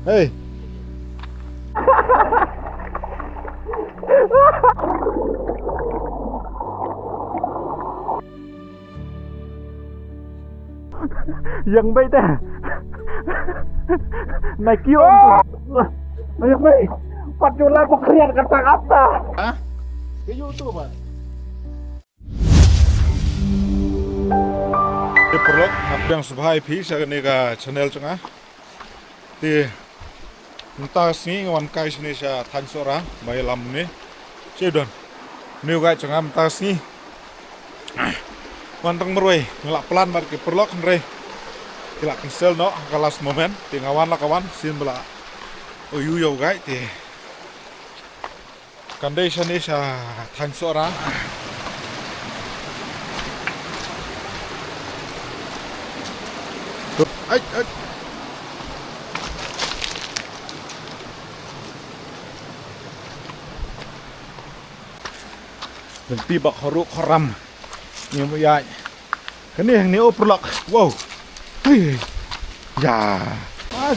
Hei. Dừng bay ta. Này kêu ông. Này bay. Phật chủ lại một khiển cả tạc áp ta. Hả? Cái YouTube à? Di perlu abang sebagai pihak nega channel cengah di entah sini ngawan kai sini saya tan seorang bayi lam ni cedon ni juga cengah entah sini manteng meruai ngelak pelan bar ke perlu kenre kilak cancel no kelas momen di ngawan lah kawan sin bela oyu yo gai di kandai sini saya tan seorang Ay. Dan tiba khoruk khoram ni muyai. Kani yang ni oprlak. Wow. Hei. Ya.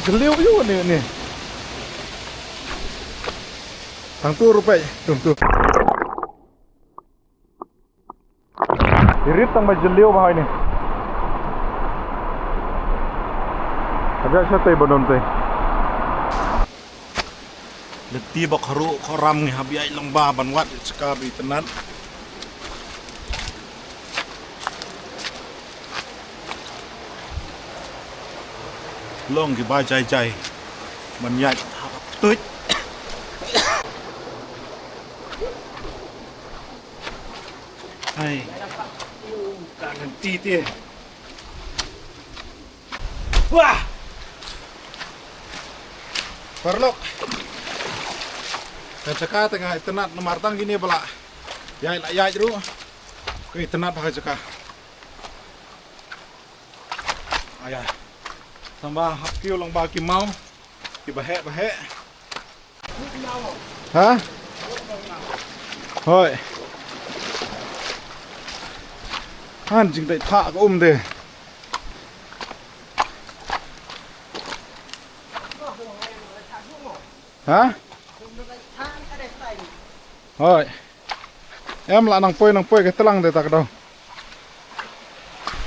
Jeliu yo ni. Tang tu rupai. Tum. Irit tang jeliu bahai ni. Agak santai bonon teh. Leti bak haru koram ni habiai lengba banwat sekali tenan. Long ki ba jai man yai tuit. Hai. Kan ti. Wah. Perlok. Dan cekah tengah tenat nomartang gini bela. Yai dulu. Ke tenat pakai cekah. Ayah. Tambah hakil lang baki mau. Dibahe. Hah? Hoi. Anjing dai thak deh. Hả? Rồi. Em lại nang poi cái telang để tak đâu.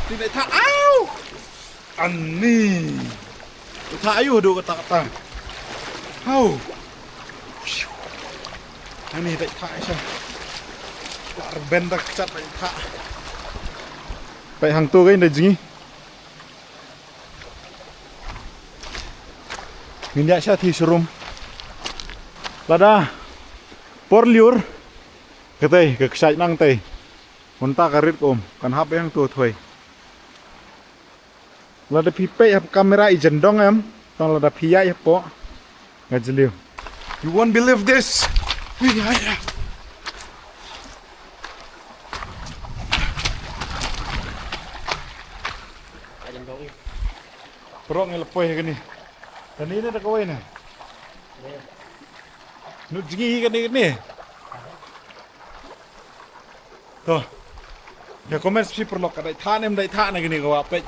Thì lại thả áo. Anh ni. Thả ayu được tak ta. Hau. Anh ni lại thả sao? Quả ben tak chat lại thả. Vậy hàng tu cái này gì? Mình đã sẽ thi serum. Lada por liur ketai ke ksai nang tei unta karit om kan hap yang tu thoi lada pipe hap kamera i jendong em tong lada pia ya po ngajliu you won't believe this ya pro ngelepoi gini dan ini ada kawai nih nút gì cái này thôi ya comment sih perlu kadai than em dai than này gini kau apa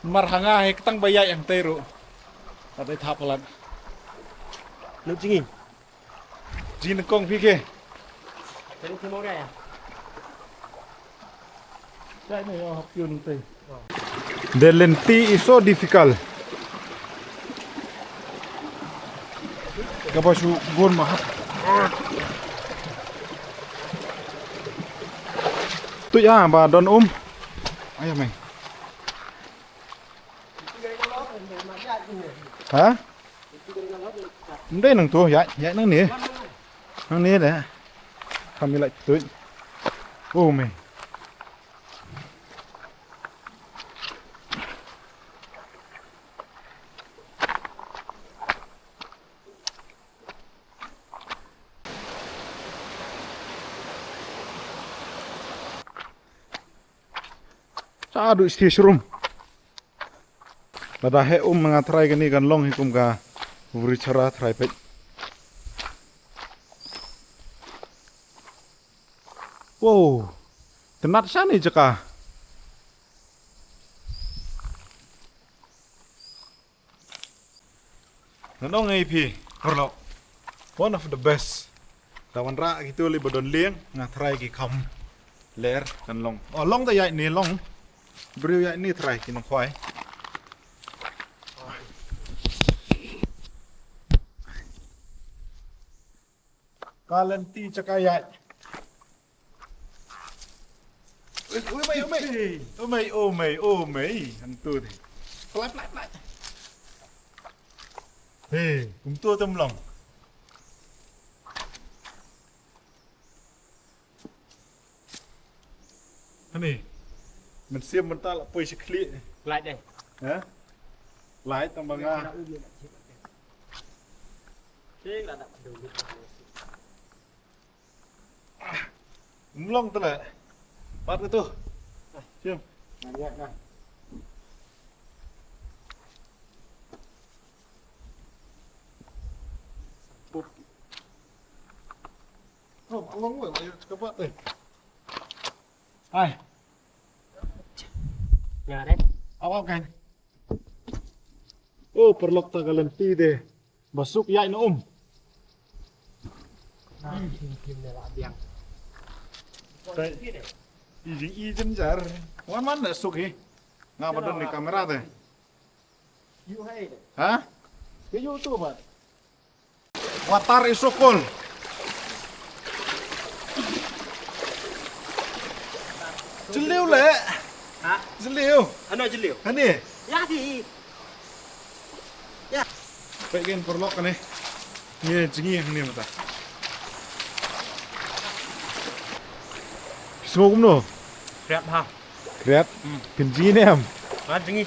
marhanga hek tang bayai yang teru kadai thapalan nút gì jin kong pike jadi semua ya đây này học yun tei the lenti is so difficult. Kapag sugon mahap. Tụi à bà đón Ai à mày. Hả? Đây nằng tua dạy nằng nè. Nằng nè đấy. Kami lại tụi. Mày. Aduh stage room. Lada he mga try gani kan long hikum ka buri cara try pet. Wow. Tenat sana jeka. Nanong AP perlo. One of the best. Tawan ra gitu li bodon liang ngatrai ki kam ler kan long. Oh long ta yai ni long. Beriu yai ni trai ki nong khwai. Kalian ti cakayat. Ôi mày, hantu thì. Lại. Hey, cũng tua tâm lòng. Thế này, mình xem mình ta là bơi sẽ khli. Lại đây. Hả? Lại tầm bằng a. Thế là đặt đường đi. Long ta là. Bắt cái tu. Xem. Này. Oh, long rồi, các bạn ơi. Ai? Nhà đấy. Awak kan? Oh, perlok ta kalian ti deh. Masuk yai no Kim này là biang. Đây. I jen jar. Wan man nak suk hi. Nga badan ni kamera teh. You hay đấy. Hah? Ke YouTube ba? Watar isokol. Jeliu le. Hả? Jeliu. Anh nói chân liệu. Hani. Ya thì. Bagian perlok kan ni. Ni jengi ni mata. Semua kumno. Rap ha. Kreat. Pinji ni am. Mà chân gì?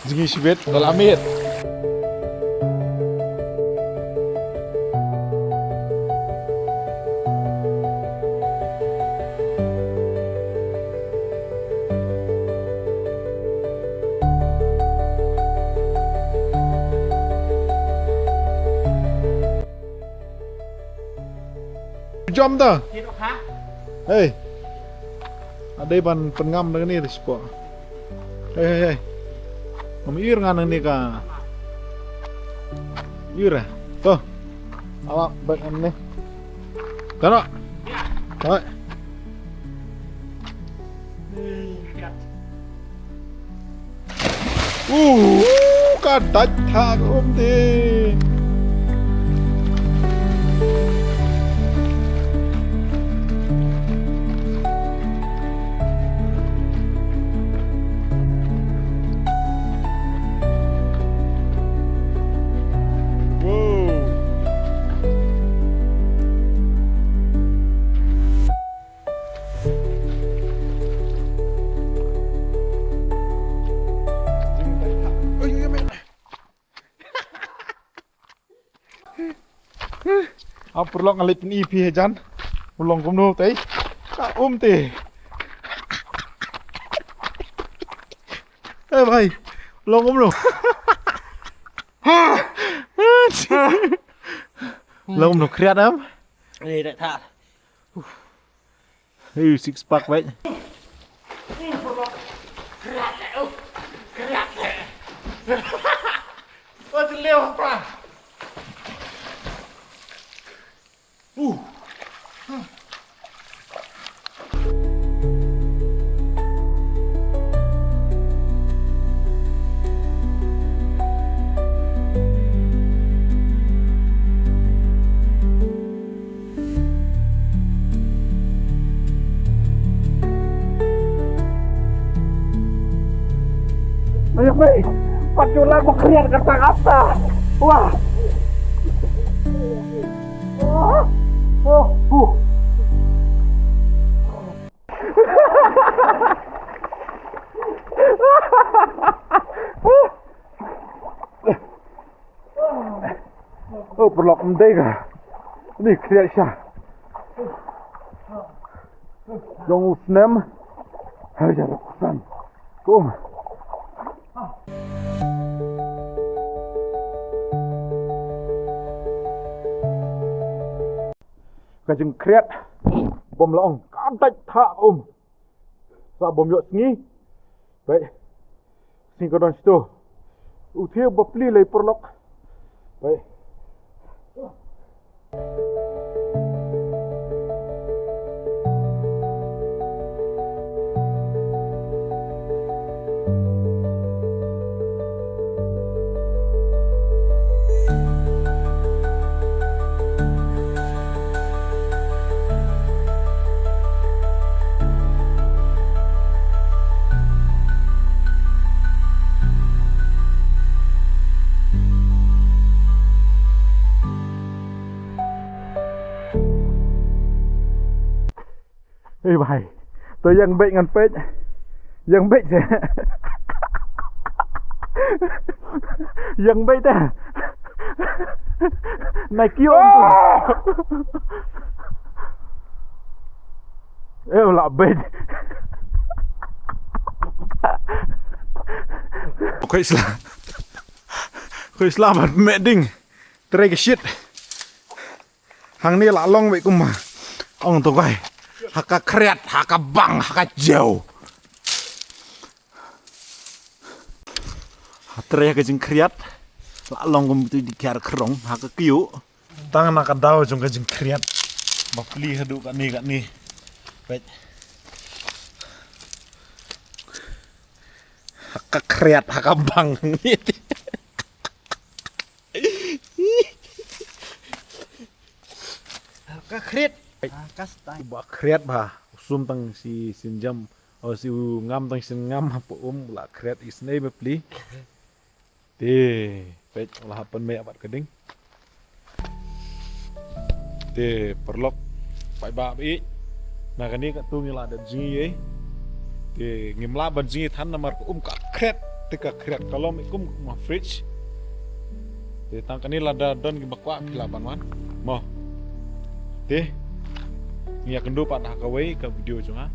Jengi sibet dalamit. Jom dah. Thế nó khác. Hey. Ada ban pengam dengan ni spot. Hey. Mamir ngan ni ka. Yura. Tuh. Awak baik ni. Kana. Rồi. Cả đạch thạc thì. Perlu ngalip ni EP jan, ulong kumno tay, ka te. Bhai, ulong kumno. Ulong kumno kreat am. Đây đại thạ. Six pack vậy. Ôi tôi leo hả bà. Baik, paculah aku kriat kata-kata. Wah. Oh, perlu mendega. Ini kriat syah. Dong usnem. Hajar kusan. Kum. Kajeng kriat bom laong kantai tha sa bom yo sngi baik sing kodon sto uthia bapli lei perlok Baik. Ê bài, tôi dân bệnh ngàn pết, dân bệnh thế, dân bệnh thế, này kêu ông ê lọ bệnh, khơi selamat meeting, try cái shit, hàng này lạ long vậy cũng mà, ông tôi coi. Haka kreat, haka bang, haka jauh. Hatria kejeng kreat, long kum tu di kiar kerong, haka kiu. Tangan haka dau jong kejeng kreat. Bapli hadu kat ni. Baik. Haka kreat, haka bang. Haka kreat. Kastai. Ba kreat ba, sum tang si sinjam, si ngam tang sin ngam apa la kreat isnei bapli. Baik, olah hapan me abat keding. Perlok, pai ba bi. Nah kani kat tu ngila ada jingi ngimla ban jingi than namar ka kreat, tika kreat kalom ikum ma fridge. Tang kani lada don gibakwa pilaban wan. Mo. Ngiya kendo pak dah kawai ke video cunga.